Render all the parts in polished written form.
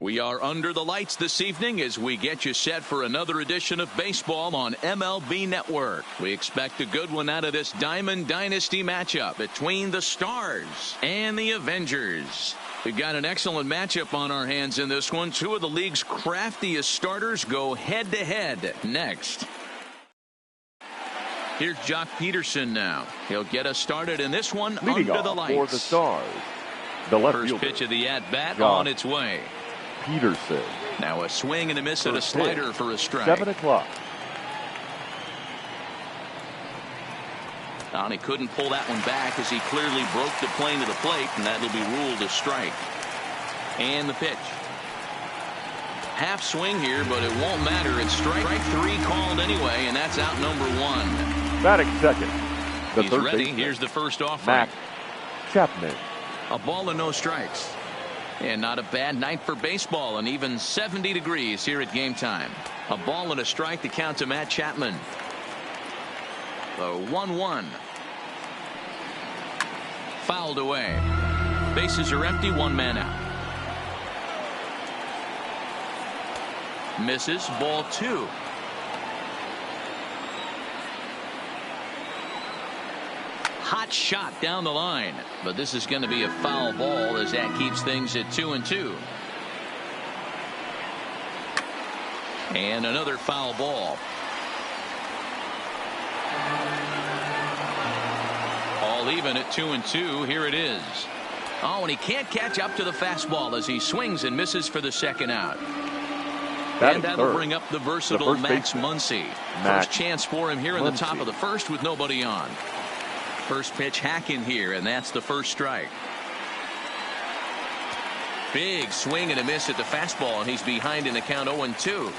We are under the lights this evening as we get you set for another edition of baseball on MLB Network. We expect a good one out of this Diamond Dynasty matchup between the Stars and the Avengers. We've got an excellent matchup on our hands in this one. Two of the league's craftiest starters go head-to-head next. Here's Jock Peterson now. He'll get us started in this one leading under the lights. For the Stars, the left First fielder, pitch of the at-bat Jock on its way. Peterson. Now a swing and a miss at a slider for a strike. 7 o'clock. And he couldn't pull that one back as he clearly broke the plane to the plate, and that'll be ruled a strike. And the pitch. Half swing here, but it won't matter. It's strike three called anyway, and that's out number one. Batting second. He's ready. Here's the first offering. Matt Chapman. A ball and no strikes. And not a bad night for baseball, and even 70 degrees here at game time. A ball and a strike to count to Matt Chapman. The 1-1. Fouled away. Bases are empty, one man out. Misses, ball 2. Hot shot down the line, but this is going to be a foul ball as that keeps things at 2-2. And another foul ball. All even at 2-2. Here it is. Oh, and he can't catch up to the fastball as he swings and misses for the second out. And that'll bring up the versatile Max Muncy. First chance for him here in the top of the first with nobody on. First pitch hacking here, and that's the first strike. Big swing and a miss at the fastball, and he's behind in the count 0-2.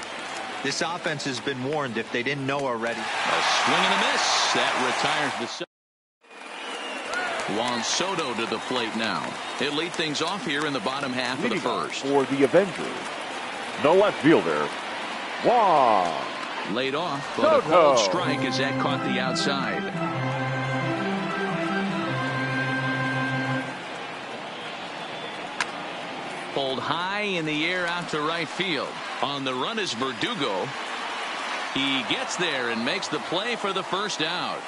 This offense has been warned if they didn't know already. A swing and a miss. That retires the Juan Soto to the plate now. He'll lead things off here in the bottom half of the first. For the Avengers, the left fielder, Juan. Laid off, but a called strike as that caught the outside. Pulled high in the air out to right field. On the run is Verdugo. He gets there and makes the play for the first out.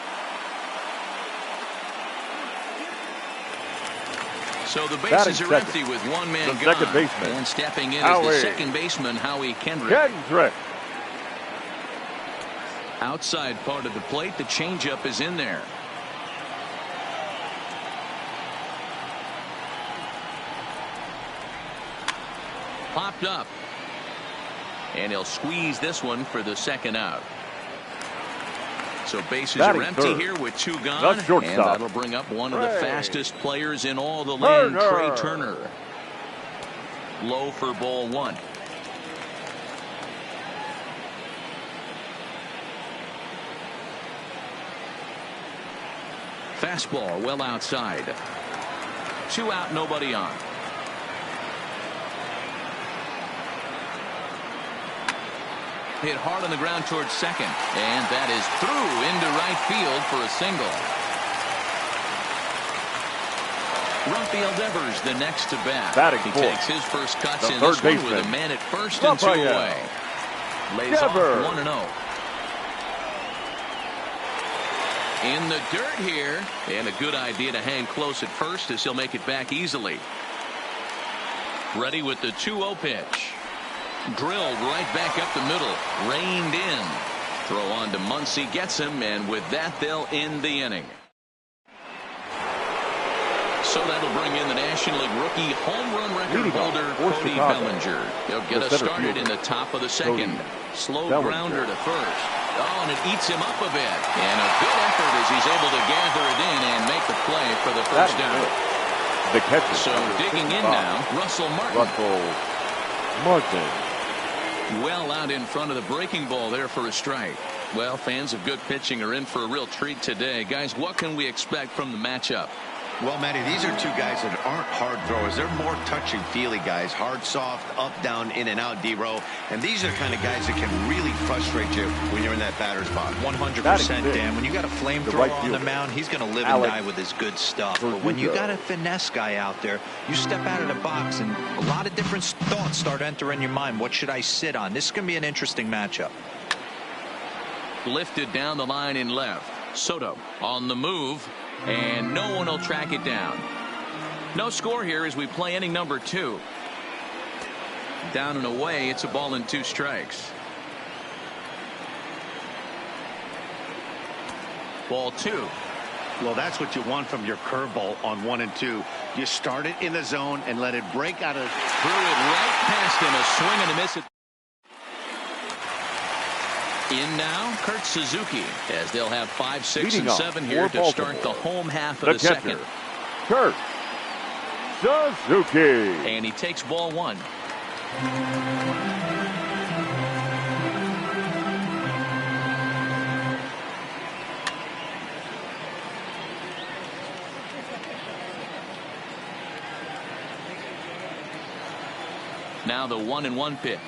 So the bases are empty with one man gone. Second baseman. And stepping in is the second baseman, Howie Kendrick. Outside part of the plate, the changeup is in there. Popped up. And he'll squeeze this one for the second out. So bases are empty here with 2 gone. And that'll bring up one of the fastest players in all the land, Trey Turner. Low for ball 1. Fastball well outside. 2 out, nobody on. Hit hard on the ground towards second, and that is through into right field for a single. Rafael Devers the next to bat. He takes his first cuts in this one with a man at first and 2 away. Lays off 1-0. In the dirt here, and a good idea to hang close at first as he'll make it back easily. Ready with the 2-0 pitch. Drilled right back up the middle. Reined in. Throw on to Muncy, gets him, and with that they'll end the inning. So that'll bring in the National League rookie home run record holder Cody Bellinger. He'll get us started in the top of the second. Slow grounder to first. Oh, and it eats him up a bit. And a good effort as he's able to gather it in and make the play for the first out. So digging in now, Russell Martin. Well out in front of the breaking ball there for a strike. Well, fans of good pitching are in for a real treat today. Guys, what can we expect from the matchup? Well, Matty, these are two guys that aren't hard throwers. They're more touchy-feely guys. Hard, soft, up, down, in and out, D-row. And these are the kind of guys that can really frustrate you when you're in that batter's box. 100%, Dan. When you got a flamethrower on the mound, he's going to live and die with his good stuff. But when you got a finesse guy out there, you step out of the box and a lot of different thoughts start entering your mind. What should I sit on? This is going to be an interesting matchup. Lifted down the line in left. Soto on the move. And no one will track it down. No score here as we play inning number 2. Down and away, it's a ball and 2 strikes. Ball 2. Well, that's what you want from your curveball on 1 and 2. You start it in the zone and let it break out of. Threw it right past him. A swing and a miss. In now, Kurt Suzuki, as they'll have 5, 6, and 7 here to start the home half of the second. Kurt Suzuki. And he takes ball 1. Now the 1-1 pitch.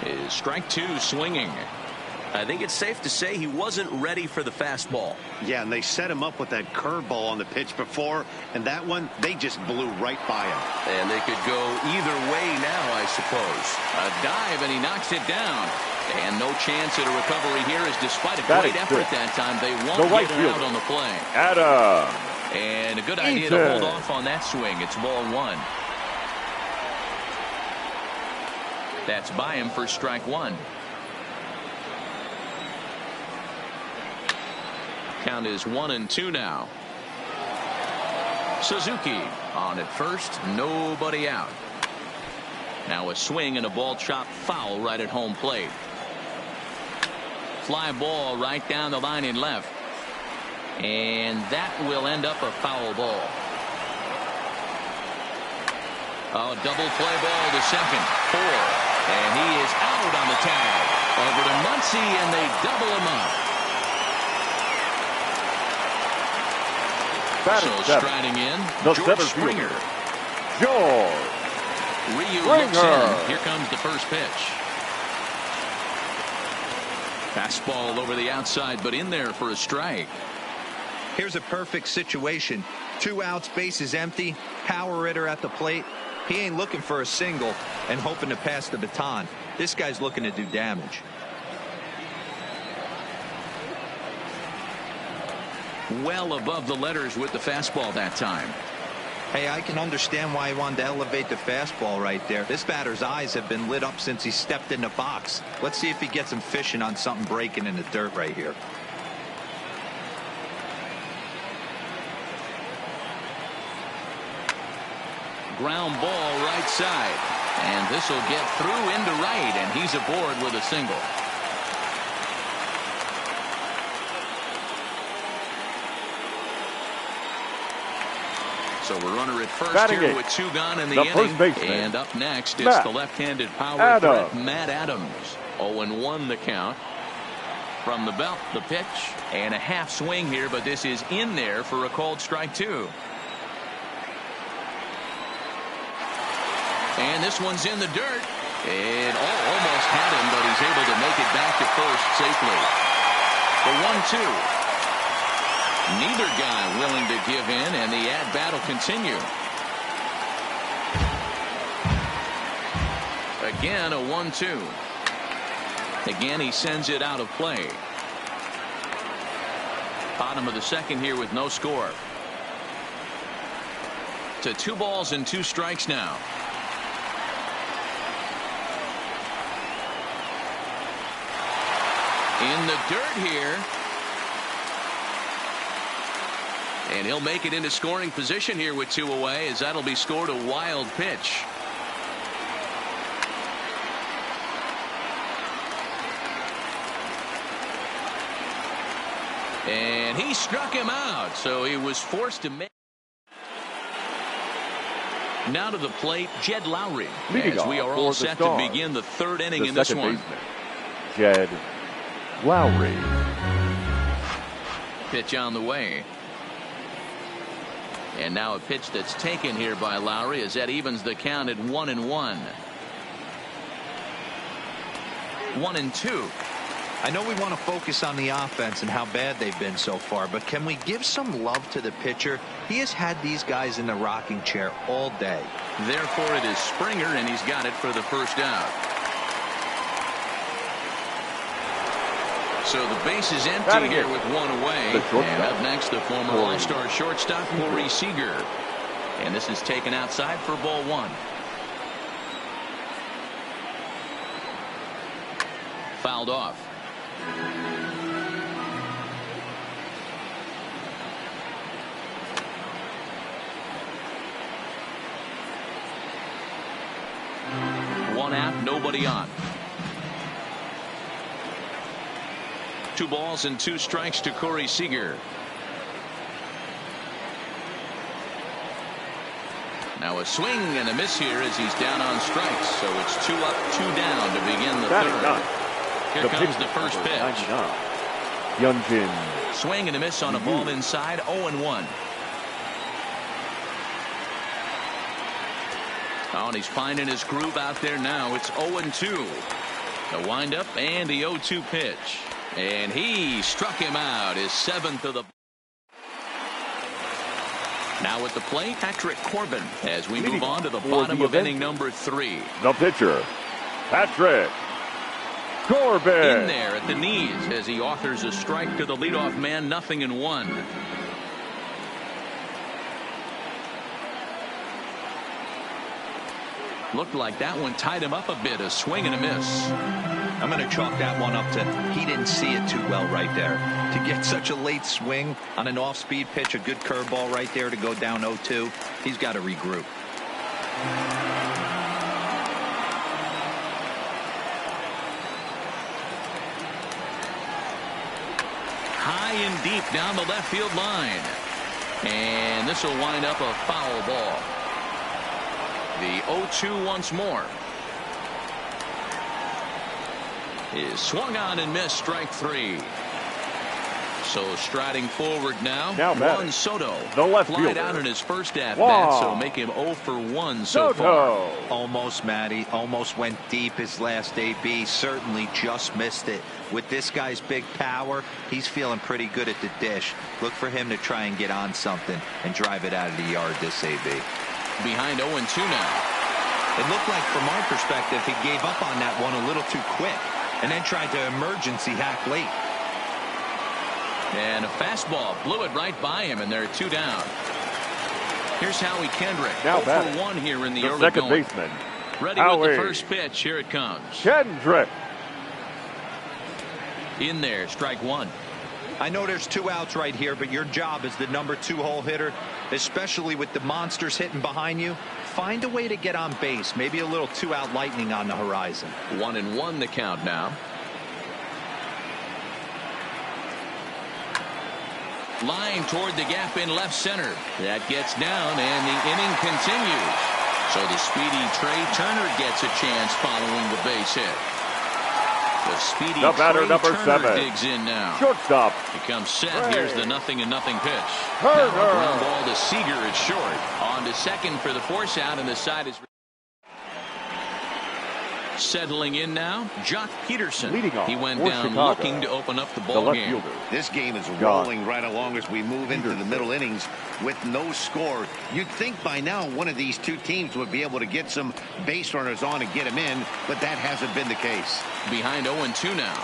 Is strike 2 swinging. I think it's safe to say he wasn't ready for the fastball. Yeah, and they set him up with that curveball on the pitch before, and that one, they just blew right by him. And they could go either way now, I suppose. A dive, and he knocks it down. And no chance at a recovery here, as despite a great effort that time, they won't get it out on the play. Adam. And a good idea to hold off on that swing. It's ball 1. That's by him for strike 1. Count is 1-2 now. Suzuki on at first, nobody out. Now a swing and a ball chopped foul right at home plate. Fly ball right down the line in left. And that will end up a foul ball. Oh, double play ball to second. 4. And he is out on the tag. Over to Muncy, and they double him up. So striding in, George Springer. George Ryu looks in. Here comes the first pitch. Fastball over the outside, but in there for a strike. Here's a perfect situation. 2 outs, base is empty. Power hitter at the plate. He ain't looking for a single and hoping to pass the baton. This guy's looking to do damage. Well above the letters with the fastball that time. Hey, I can understand why he wanted to elevate the fastball right there. This batter's eyes have been lit up since he stepped in the box. Let's see if he gets him fishing on something breaking in the dirt right here. Ground ball right side. And this will get through into right, and he's aboard with a single. So we're runner at first here with 2 gone in the inning. And up next, it's the left-handed power threat, Matt Adams. 0-1 the count. From the belt, the pitch, and a half swing here, but this is in there for a called strike 2. And this one's in the dirt. It almost had him, but he's able to make it back to first safely. The 1-2. Neither guy willing to give in, and the at-bat will continue. Again, a 1-2. Again, he sends it out of play. Bottom of the second here with no score. To 2 balls and 2 strikes now. In the dirt here. And he'll make it into scoring position here with 2 away, as that'll be scored a wild pitch. And he struck him out, so he was forced to make. Now to the plate, Jed Lowry, as we are all set to begin the 3rd inning in this one. Jed Lowry. pitch on the way. And now a pitch that's taken here by Lowry as that evens the count at 1-1. 1-2. I know we want to focus on the offense and how bad they've been so far, but can we give some love to the pitcher? He has had these guys in the rocking chair all day. Therefore, it is Springer, and he's got it for the first out. So the base is empty here with one away. And up next, the former All-Star shortstop, Corey Seager. And this is taken outside for ball one. Fouled off. One out, nobody on. 2 balls and 2 strikes to Corey Seager. Now a swing and a miss here as he's down on strikes. So it's 2 up, 2 down to begin the third. Here comes the first pitch. Hyunjin. Swing and a miss on a ball inside, 0-1. Oh, and he's finding his groove out there now. It's 0-2. The windup and the 0-2 pitch. And he struck him out, his 7th of the. Now at the plate, Patrick Corbin, as we move on to the bottom of inning number 3. The pitcher, Patrick Corbin. In there at the knees as he offers a strike to the leadoff man, 0-1. Looked like that one tied him up a bit, a swing and a miss. I'm going to chalk that one up to he didn't see it too well right there. To get such a late swing on an off-speed pitch, a good curveball right there to go down 0-2, he's got to regroup. High and deep down the left field line. And this will wind up a foul ball. The 0-2 once more. Is swung on and missed, strike 3. So striding forward now Juan Soto. The left flied fielder. out in his first at bat, so make him 0 for 1 so far. Almost, Matty. Almost went deep his last AB. Certainly just missed it. With this guy's big power, he's feeling pretty good at the dish. Look for him to try and get on something and drive it out of the yard this AB. Behind 0-2 now. It looked like from our perspective he gave up on that one a little too quick and then tried to emergency hack late. And a fastball blew it right by him, and they're 2 down. Here's Howie Kendrick. Now 0 for 1 here in the early second going. baseman. Ready Howie with the first pitch. Here it comes. Kendrick. In there, strike 1. I know there's 2 outs right here, but your job as the number 2 hole hitter, especially with the monsters hitting behind you, find a way to get on base. Maybe a little 2-out lightning on the horizon. 1-1 the count now. Line toward the gap in left center. That gets down, and the inning continues. So the speedy Trey Turner gets a chance following the base hit. The speedy batter, Trey number Turner 7. digs in now. Shortstop. Becomes set. Trey. Here's the 0-0 pitch. Turner. Now a ground ball to Seager. It's short. On to second for the force out, and the side is. Settling in now, Jock Peterson. Leading off He went for down Chicago. looking to open up the The ball left game. fielder. This game is rolling right along as we move into the middle innings with no score. You'd think by now one of these 2 teams would be able to get some base runners on and get them in, but that hasn't been the case. Behind 0-2 now.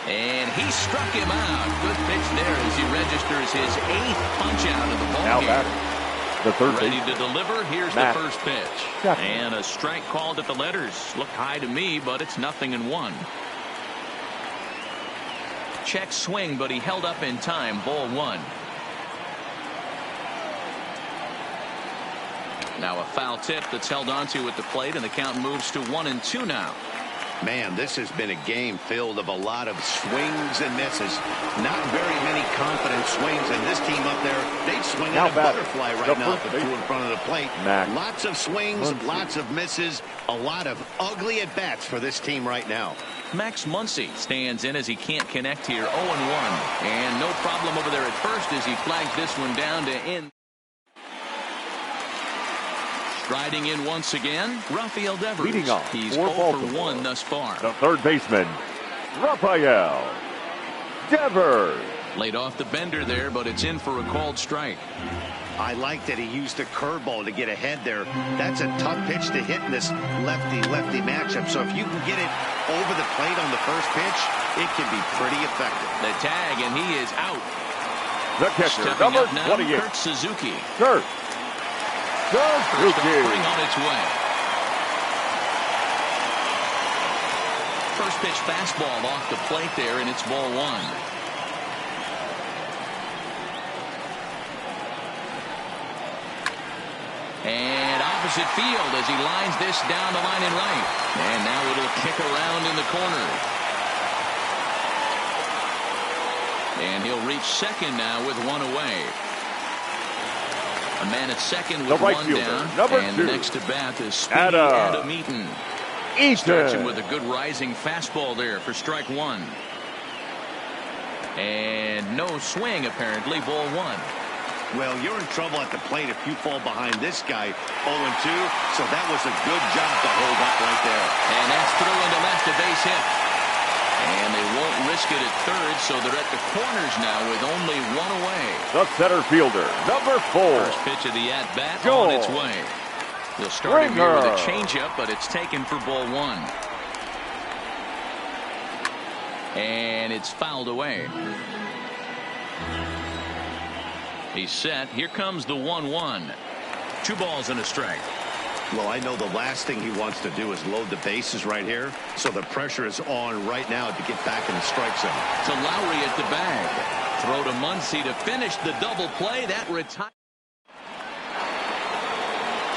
And he struck him out. Good pitch there as he registers his 8th punch out of the ball Now game. batting. The third Ready baseman. to deliver. Here's Matt the first pitch. Chapman. And a strike called at the letters. Looked high to me, but it's 0-1. Check swing, but he held up in time. Ball 1. Now a foul tip that's held onto at the plate, and the count moves to 1-2 now. Man, this has been a game filled of a lot of swings and misses. Not very many confident swings, and this team up there, they'd swing Now at a batting. butterfly The right now first if it flew in front of the plate. Max. Lots of swings, lots of misses, a lot of ugly at-bats for this team right now. Max Muncy stands in as he can't connect here. 0-1. And no problem over there at first as he flags this one down to end. Striding in once again, Rafael Devers. Leading off He's for 0 for Baltimore. 1 thus far. The third baseman, Rafael Devers. Laid off the bender there, but it's in for a called strike. I like that he used the curveball to get ahead there. That's a tough pitch to hit in this lefty-lefty matchup. So if you can get it over the plate on the first pitch, it can be pretty effective. The tag, and he is out. The catcher, Stepping number up now, 28. Kurt Suzuki. Kurt First Suzuki. offering on its way. First pitch fastball off the plate there, and it's ball 1. And opposite field as he lines this down the line in right. And now it'll kick around in the corner. And he'll reach second now with 1 away. A man at second with right 1 fielder, down. number And 2. next to bat is Speedy Adam Eaton. Eaton. Starts him with a good rising fastball there for strike 1. And no swing apparently, ball 1. Well, you're in trouble at the plate if you fall behind this guy 0-2. So that was a good job to hold up right there. And that's throw into left, a base hit. And they won't risk it at third, so they're at the corners now with only 1 away. The center fielder, number 4. First pitch of the at-bat Joel on its way. They'll start him here with a Springer. changeup, but it's taken for ball 1. And it's fouled away. He's set. Here comes the 1-1. 2 balls and a strike. Well, I know the last thing he wants to do is load the bases right here. So the pressure is on right now to get back in the strike zone. To Lowry at the bag. Throw to Muncy to finish the double play. That retires.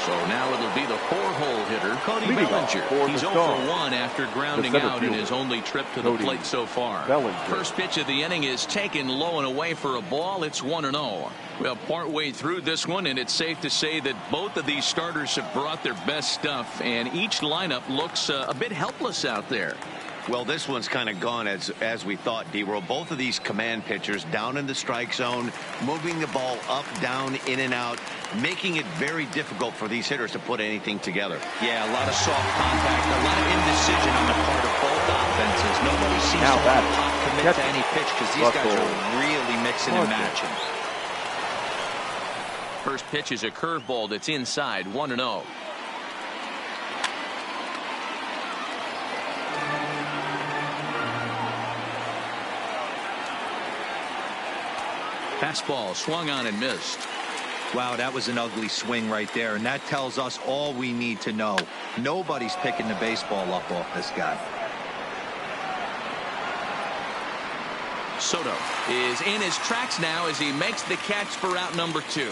So now it'll be the 4-hole hitter, Cody Leading off Bellinger. for He's the 0 for Stars. 1 after grounding center out in fielder, his only trip to the Cody plate so far. Bellinger. First pitch of the inning is taken low and away for a ball. It's 1-0. Well, partway through this one, and it's safe to say that both of these starters have brought their best stuff, and each lineup looks a bit helpless out there. Well, this one's kind of gone as we thought, D-Roll. Both of these command pitchers down in the strike zone, moving the ball up, down, in and out, making it very difficult for these hitters to put anything together. Yeah, a lot of soft contact, a lot of indecision on the part of both offenses. Nobody seems to want to pop commit to any pitch because these guys are really mixing and matching. First pitch is a curveball that's inside. 1-0. Fastball swung on and missed. Wow, that was an ugly swing right there, and that tells us all we need to know. Nobody's picking the baseball up off this guy. Soto is in his tracks now as he makes the catch for out number 2.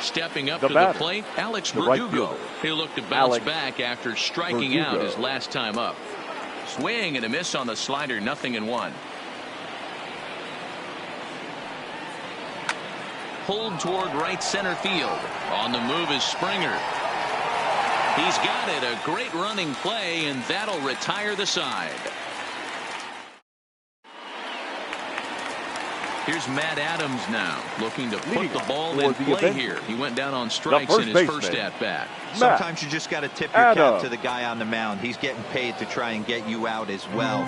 Stepping up to the plate, Alex Verdugo. He'll look to bounce back after striking out his last time up. Swing and a miss on the slider, 0-1. Pulled toward right center field. On the move is Springer. He's got it. A great running play, and that'll retire the side. Here's Matt Adams now, looking to put the ball in play here. He went down on strikes in his first at-bat. Sometimes you just got to tip your cap to the guy on the mound. He's getting paid to try and get you out as well.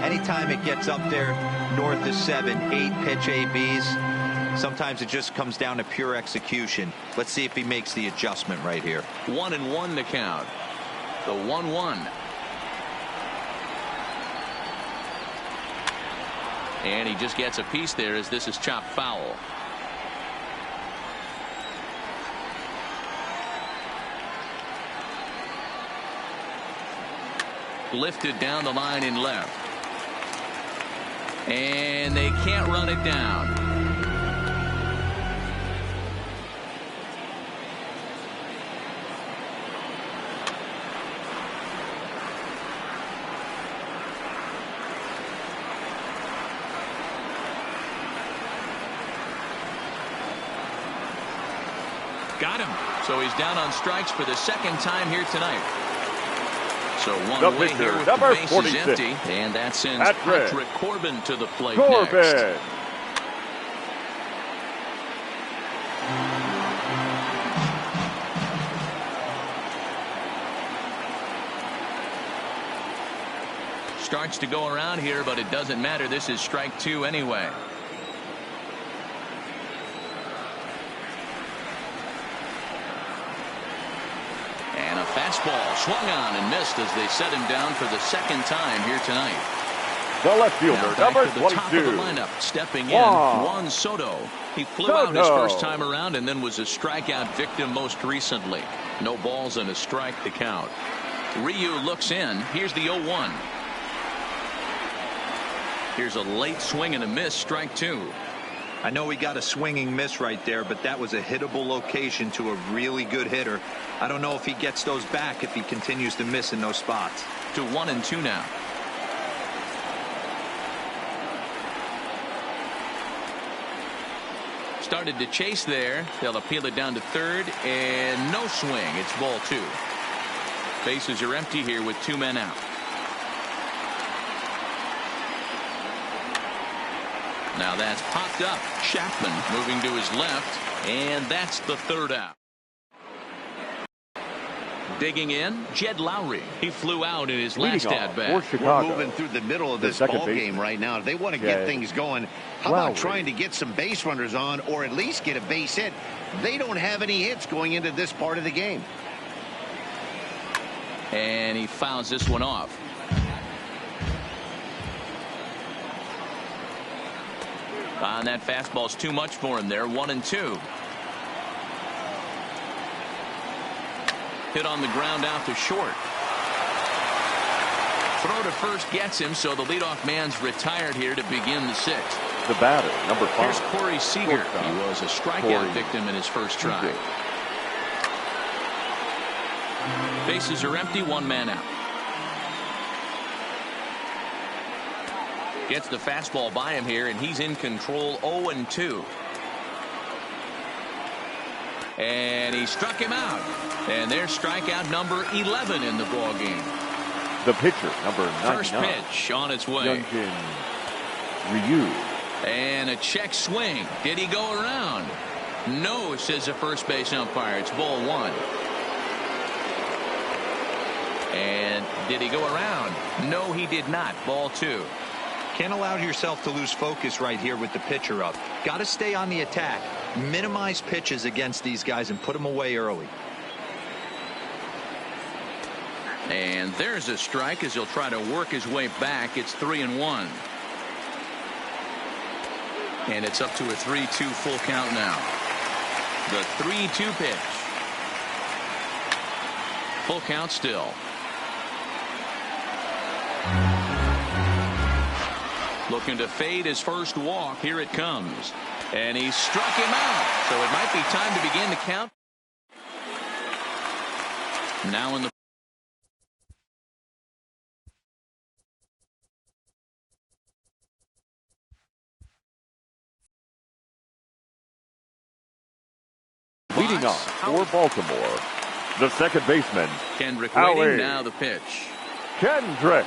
Anytime it gets up there north of 7, 8 pitch ABs, sometimes it just comes down to pure execution. Let's see if he makes the adjustment right here. 1-1 to count. The 1-1. And he just gets a piece there as this is chopped foul. Lifted down the line in left. And they can't run it down. Got him. So he's down on strikes for the second time here tonight. So one The away pitcher, here with number the bases 46. empty, and that sends Patrick Patrick Corbin to the plate Corbin. next. Starts to go around here, but it doesn't matter. This is strike two anyway. And a fastball swung on and missed as they set him down for the second time here tonight. The left fielder, Now back number to the 22. top of the lineup, stepping in, Wow. Juan Soto. He flew out his first time around and then was a strikeout victim most recently. No balls and a strike to count. Ryu looks in. Here's the 0-1. Here's a late swing and a miss, strike two. I know he got a swinging miss right there, but that was a hittable location to a really good hitter. I don't know if he gets those back if he continues to miss in those spots. To 1-2 now. Started to chase there. They'll appeal it down to third, and no swing. It's ball two. Bases are empty here with two men out. Now that's popped up. Chapman moving to his left, and that's the third out. Digging in, Jed Lowry. He flew out in his last at-bat. We're moving through the middle of this ball game right now. If they want to get things going, how about trying to get some base runners on or at least get a base hit? They don't have any hits going into this part of the game. And he fouls this one off. And that fastball's too much for him there. 1-2. Hit on the ground out to short. Throw to first gets him, so the leadoff man's retired here to begin the sixth. The batter, number 5. Here's Corey Seager. He was a strikeout victim in his first try. Bases are empty, one man out. Gets the fastball by him here, and he's in control. 0-2. And he struck him out. And there's strikeout number 11 in the ball game. The pitcher, number 99. First pitch on its way. Ryu. And a check swing. Did he go around? No, says the first base umpire. It's ball one. And did he go around? No, he did not. Ball two. Can't allow yourself to lose focus right here with the pitcher up. Got to stay on the attack. Minimize pitches against these guys and put them away early. And there's a strike as he'll try to work his way back. It's 3-1. And it's up to a 3-2 full count now. The 3-2 pitch. Full count still. Looking to fade his first walk. Here it comes. And he struck him out. So it might be time to begin the count. Now in the leading off for Baltimore, the second baseman, Kendrick waiting. Now the pitch. Kendrick.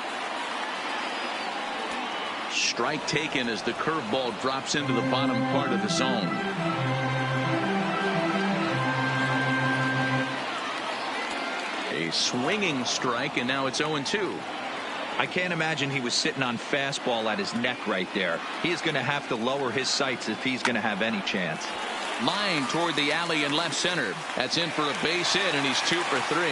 Strike taken as the curveball drops into the bottom part of the zone. A swinging strike, and now it's 0-2. I can't imagine he was sitting on fastball at his neck right there. He is going to have to lower his sights if he's going to have any chance. Line toward the alley in left center. That's in for a base hit, and he's 2 for 3.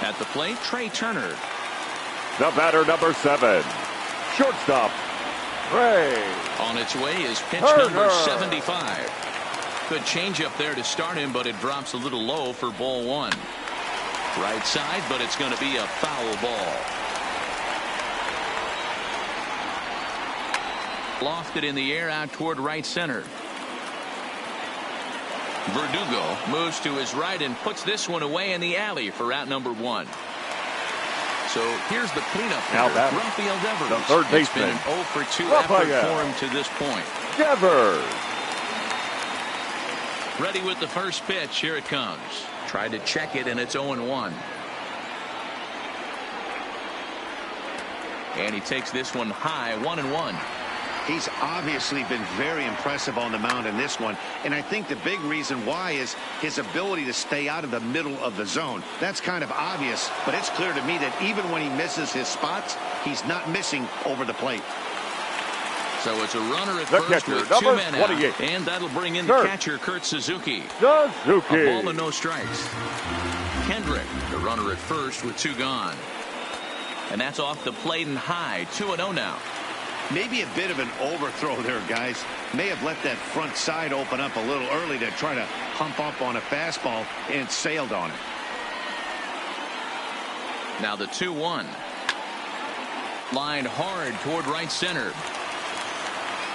At the plate, Trey Turner. The batter, number 7, shortstop, Trey. On its way is pitch Turner. number 75. Good changeup there to start him, but it drops a little low for ball one. Right side, but it's going to be a foul ball. Lofted in the air out toward right center. Verdugo moves to his right and puts this one away in the alley for out number 1. So here's the cleanup hitter, Rafael Devers. The third baseman. It's been an 0 for 2 effort for him to this point. Devers. Ready with the first pitch. Here it comes. Tried to check it, and it's 0-1. And he takes this one high, 1-1. He's obviously been very impressive on the mound in this one, and I think the big reason why is his ability to stay out of the middle of the zone. That's kind of obvious, but it's clear to me that even when he misses his spots, he's not missing over the plate. So it's a runner at The first catcher, with number 2 men out, 28. and that'll bring in the catcher, Kurt Suzuki. A ball and no strikes. Kendrick, the runner at first with 2 gone. And that's off the plate and high, 2-0 now. Maybe a bit of an overthrow there, guys. May have let that front side open up a little early to try to hump up on a fastball and sailed on it. Now the 2-1. Lined hard toward right center.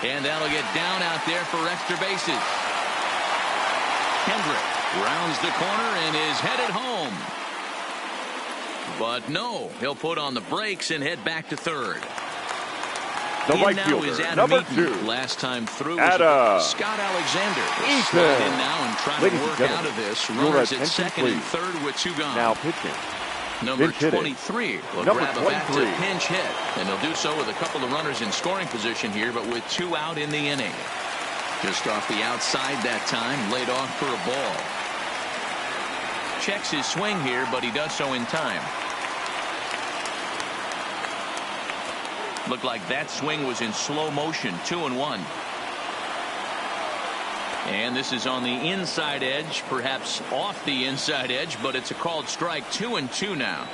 And that'll get down out there for extra bases. Kendrick rounds the corner and is headed home. But no, he'll put on the brakes and head back to third. The right fielder, number 2. Last time through was Scott Alexander. Slide in now and try to work out of this. Runners at second and third with 2 gone. Now pitching. Number 23 will grab a bat to pinch hit, and he'll do so with a couple of runners in scoring position here, but with 2 out in the inning. Just off the outside that time, laid off for a ball. Checks his swing here, but he does so in time. Looked like that swing was in slow motion. 2-1. And this is on the inside edge, perhaps off the inside edge, but it's a called strike. 2-2 now.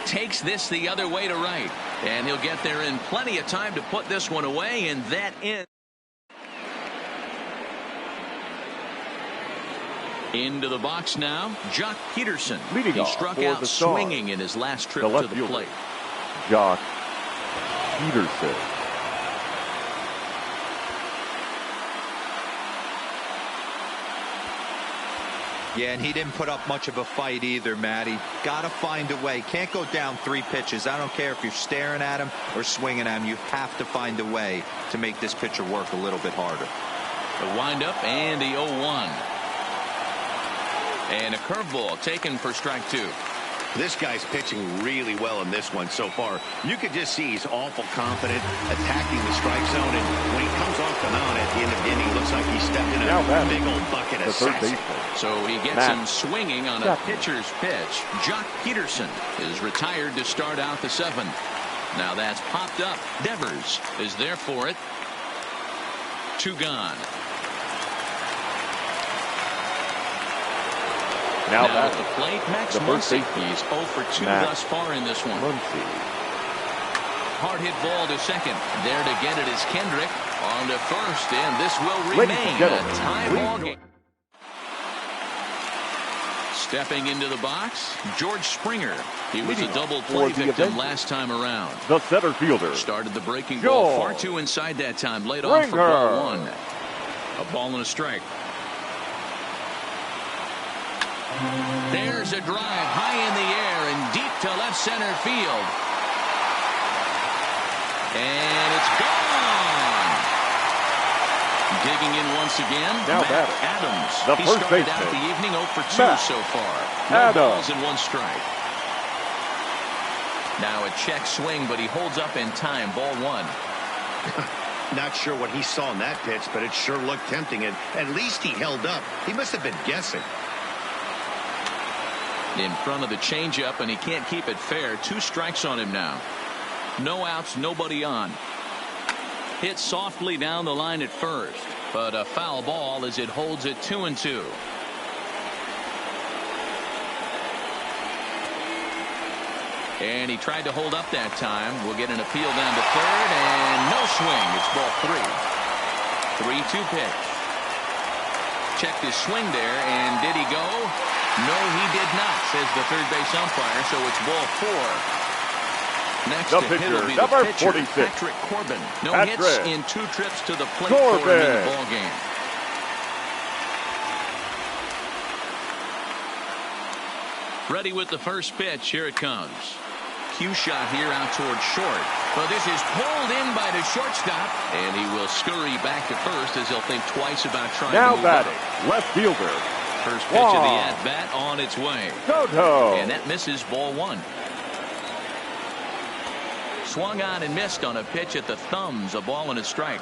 Takes this the other way to right, and he'll get there in plenty of time to put this one away, and that ends. Into the box now, Jock Peterson. Leading he struck out swinging in his last trip to the plate. Jock Peterson. Yeah, and he didn't put up much of a fight either, Matty. Got to find a way. Can't go down 3 pitches. I don't care if you're staring at him or swinging at him. You have to find a way to make this pitcher work a little bit harder. The windup and the 0-1. And a curveball taken for strike 2. This guy's pitching really well in this one so far. You could just see he's awful confident, attacking the strike zone, and when he comes off the mound at the end of the inning, looks like he stepped in a big old bucket of sass. So he gets him swinging on a pitcher's pitch. Jock Peterson is retired to start out the 7th. Now that's popped up. Devers is there for it. 2 gone. Now at the plate, Max Muncy. He's 0 for 2 thus far in this one. Hard hit ball to second. There to get it is Kendrick on to first, and this will remain a tie ball game. Stepping into the box, George Springer. He was a double play victim last time around. The center fielder started the breaking ball far too inside that time. Laid off for ball 1. A ball and a strike. There's a drive high in the air and deep to left center field. And it's gone. Digging in once again, Matt Adams. He started out the evening 0 for 2 so far. No balls and 1 strike. Now a check swing, but he holds up in time. Ball 1. Not sure what he saw in that pitch, but it sure looked tempting. And at least he held up. He must have been guessing. In front of the changeup, and he can't keep it fair. 2 strikes on him now. No outs, nobody on. Hit softly down the line at first, but a foul ball as it holds it 2-2. And he tried to hold up that time. We'll get an appeal down to third, and no swing. It's ball 3. 3-2 pitch. Checked his swing there, and did he go? No, he did not, says the third base umpire, so it's ball 4. Next to hit will be the pitcher, 46. Patrick Corbin. No hits in 2 trips to the plate for him in the ball game. Ready with the first pitch. Here it comes. Cue shot here out towards short. But this is pulled in by the shortstop, and he will scurry back to first as he'll think twice about trying to move up. Left fielder, First pitch of the at-bat on its way. Soto. And that misses, ball one. Swung on and missed on a pitch at the thumbs, a ball and a strike.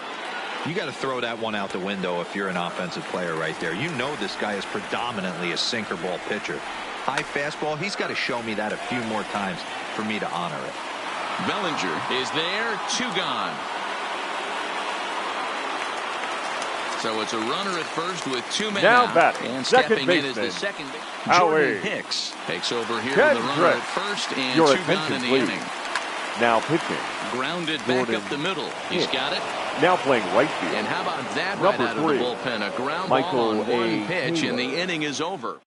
You got to throw that one out the window if you're an offensive player right there. You know this guy is predominantly a sinker ball pitcher. High fastball, he's got to show me that a few more times for me to honor it. Bellinger is there, 2 gone. So it's a runner at first with 2 men now out. batting, And second stepping in baseman. is the second. Howie. Jordan Hicks takes over here with the runner at first and Your 2 gone in the attention, inning. Now pitching. Grounded Jordan back up the middle. He's got it. Now playing right field. And how about that right Number out of the 3. bullpen? A ground Michael ball on one A. pitch, Taylor. and the inning is over.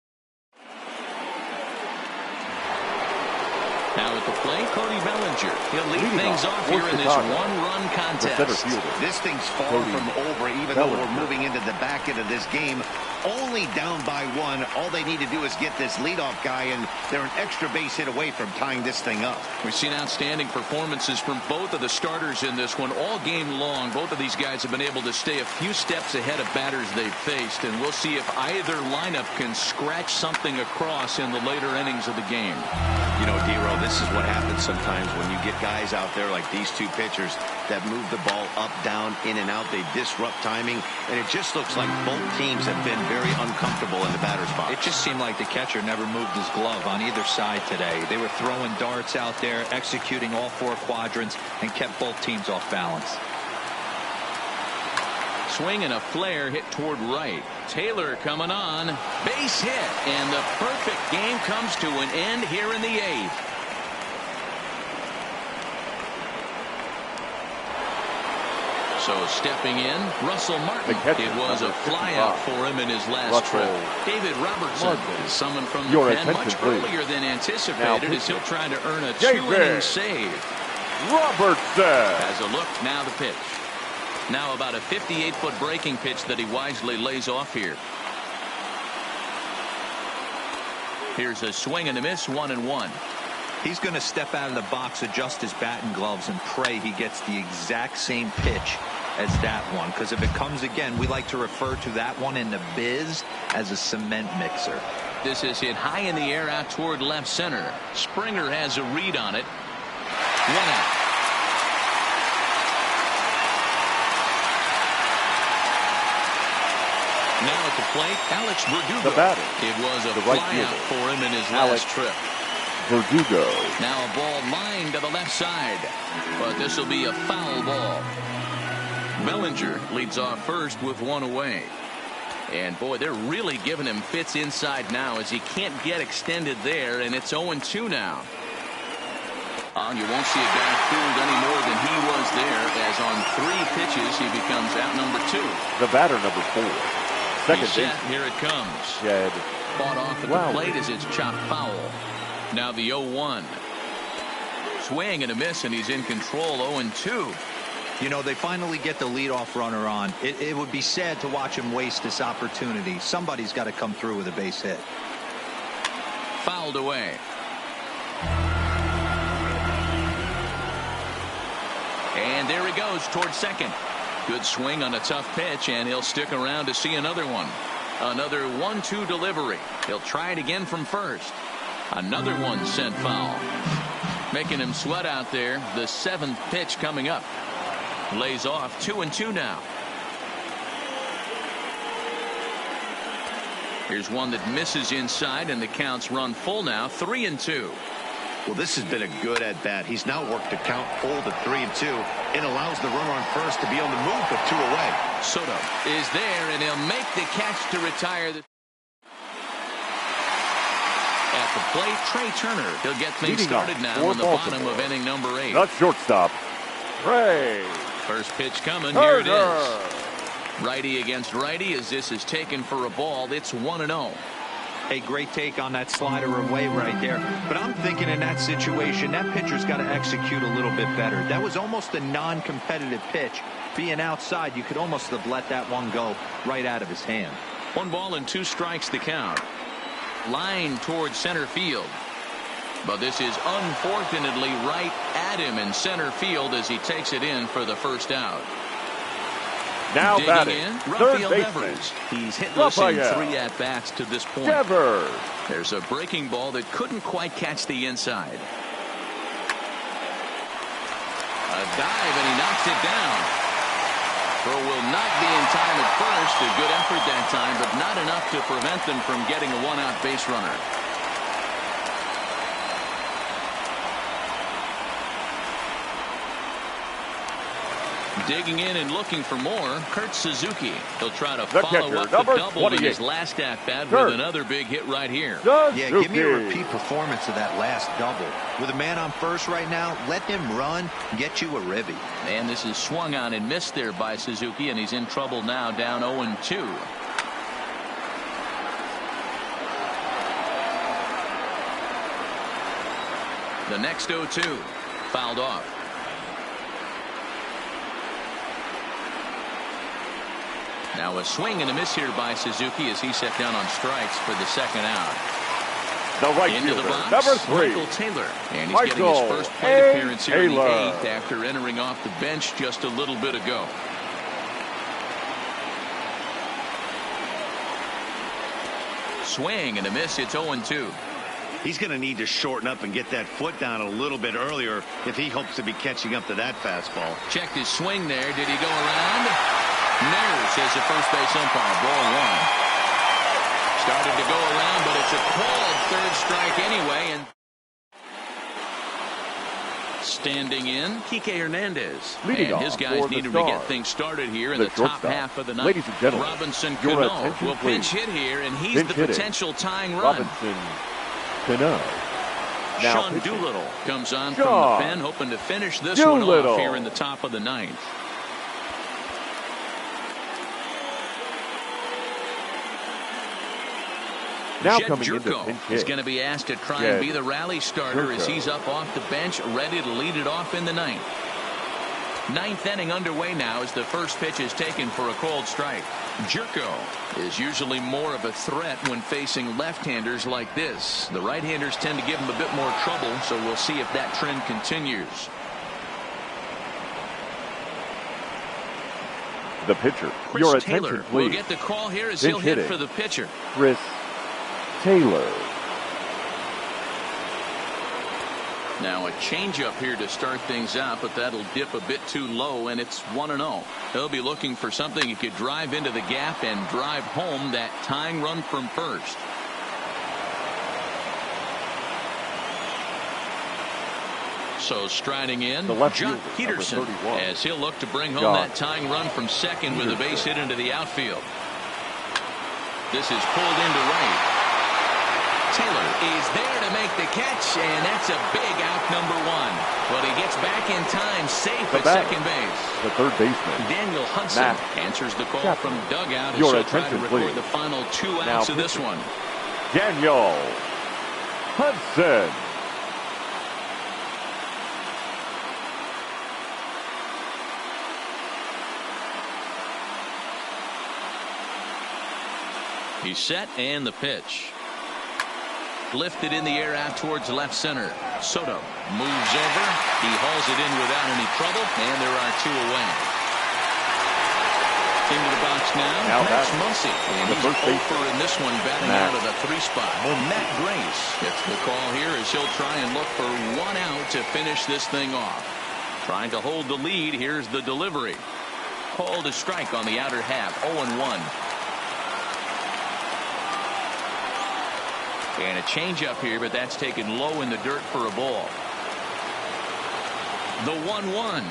Now at the plate, Cody Bellinger. He'll lead Leading things off off for here in this Chicago. one-run The center contest. fielder. This thing's far Cody from over, even though Bellinger. we're moving into the back end of this game. Only down by 1. All they need to do is get this leadoff guy, and they're an extra base hit away from tying this thing up. We've seen outstanding performances from both of the starters in this one all game long. Both of these guys have been able to stay a few steps ahead of batters they've faced, and we'll see if either lineup can scratch something across in the later innings of the game. You know, D-Row, this is what happens sometimes when you get guys out there like these 2 pitchers that move the ball up, down, in and out. They disrupt timing, and it just looks like both teams have been very uncomfortable in the batter's box. It just seemed like the catcher never moved his glove on either side today. They were throwing darts out there, executing all 4 quadrants, and kept both teams off balance. Swing and a flare hit toward right. Taylor coming on. Base hit. And the perfect game comes to an end here in the 8th. So stepping in, Russell Martin. It was a flyout for him in his last trip. David Robertson is summoned from the pen much earlier than anticipated as he'll try to earn a 2-inning save. Robertson Has a look, now the pitch. Now about a 58-foot breaking pitch that he wisely lays off here. Here's a swing and a miss, 1-1. He's going to step out of the box, adjust his bat and gloves, and pray he gets the exact same pitch as that one. Because if it comes again, we like to refer to that one in the biz as a cement mixer. This is hit high in the air out toward left center. Springer has a read on it. 1 out. Now at the plate, Alex Verdugo. The batter. It was a right flyout fielder. for him in his Alex last trip. Verdugo. Now a ball lined to the left side, but this will be a foul ball. Bellinger leads off first with 1 away. And boy, they're really giving him fits inside now as he can't get extended there, and it's 0-2 now. You won't see a guy fooled any more than he was there, as on 3 pitches he becomes out number 2. The batter, number 4. Second He's set. base. Here it comes. Jed. Fought off at the plate as it's chopped foul. Now the 0-1. Swing and a miss, and he's in control. 0-2. You know, they finally get the leadoff runner on. It would be sad to watch him waste this opportunity. Somebody's got to come through with a base hit. Fouled away. And there he goes towards second. Good swing on a tough pitch, and he'll stick around to see another one. Another 1-2 delivery. He'll try it again from first. Another one sent foul. Making him sweat out there. The 7th pitch coming up. Lays off. 2-2 now. Here's one that misses inside, and the counts run full now. 3-2. Well, this has been a good at-bat. He's now worked the count full to 3-2. It allows the runner on first to be on the move with 2 away. Soto is there, and he'll make the catch to retire. At the plate, Trey Turner. He'll get things started now in the bottom of inning number 8. Not shortstop. Trey. First pitch coming. Turner. Here it is. Righty against righty as this is taken for a ball. It's 1-0. A great take on that slider away right there. But I'm thinking in that situation, that pitcher's got to execute a little bit better. That was almost a non-competitive pitch. Being outside, you could almost have let that one go right out of his hand. 1 ball and 2 strikes to count. Line towards center field. But this is unfortunately right at him in center field as he takes it in for the first out. Now Digging batting, in, third Rafael baseman. Devers. He's hitless in Rafael 3 at-bats to this point. Devers. There's a breaking ball that couldn't quite catch the inside. A dive, and he knocks it down. Throw will not be in time at first. A good effort that time, but not enough to prevent them from getting a one-out base runner. Digging in and looking for more, Kurt Suzuki. He'll try to follow up the double in his last at-bat with another big hit right here. Yeah, give me a repeat performance of that last double. With a man on first right now, let him run, get you a ribby. And this is swung on and missed there by Suzuki, and he's in trouble now, down 0-2. The next 0-2, fouled off. Now a swing and a miss here by Suzuki as he set down on strikes for the second out. The right Into the fielder, box, number 3. Michael Taylor. And he's getting his first plate appearance here in the 8th after entering off the bench just a little bit ago. Swing and a miss. It's 0-2. He's going to need to shorten up and get that foot down a little bit earlier if he hopes to be catching up to that fastball. Checked his swing there. Did he go around? No, says the first base umpire. Ball 1. Started to go around, but it's a called third strike anyway. And standing in, Kike Hernandez. Leading and his guys needed to get things started here in the top half of the ninth. Ladies and gentlemen, Robinson your Cano attention, will pinch hit here, and he's pinch the hitting. potential tying run. Robinson Cano. Now Sean pitching. Doolittle comes on Sean from the pen, hoping to finish this one off here in the top of the 9th. Now Jed coming into Jerko pinch is hit. going to be asked to try and be the rally starter as he's up off the bench, ready to lead it off in the 9th. 9th inning underway now as the first pitch is taken for a called strike. Jerko is usually more of a threat when facing left-handers like this. The right-handers tend to give him a bit more trouble, so we'll see if that trend continues. The pitcher. Chris Your Taylor attention, will please. get the call here as Pinch he'll hit hitting. for the pitcher. Chris Taylor. Now a changeup here to start things out, but that'll dip a bit too low, and it's 1-0. He'll be looking for something he could drive into the gap and drive home that tying run from first. So striding in, Jock Peterson, as he'll look to bring home that tying run from second with a base hit into the outfield. This is pulled into right. Taylor is there to make the catch, and that's a big out, number 1. But he gets back in time, safe at second base. The third baseman, Daniel Hudson, answers the call from dugout as he'll try to record the final 2 outs of this one. Daniel Hudson. He's set, and the pitch. Lifted in the air out towards left center. Soto moves over. He hauls it in without any trouble, and there are 2 away. Into the box now Max Muncy, and he's over in this one, batting out of the 3 spot. Well, Matt Grace gets the call here as he'll try and look for 1 out to finish this thing off. Trying to hold the lead. Here's the delivery. Called a strike on the outer half. 0-1. And a changeup here, but that's taken low in the dirt for a ball. The 1-1.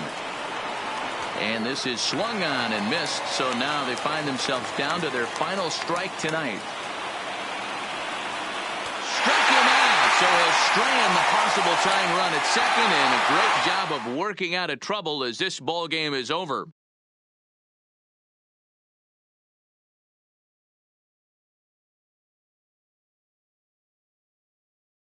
And this is swung on and missed, so now they find themselves down to their final strike tonight. Struck him out, so he'll strand the possible tying run at second, and a great job of working out of trouble as this ball game is over.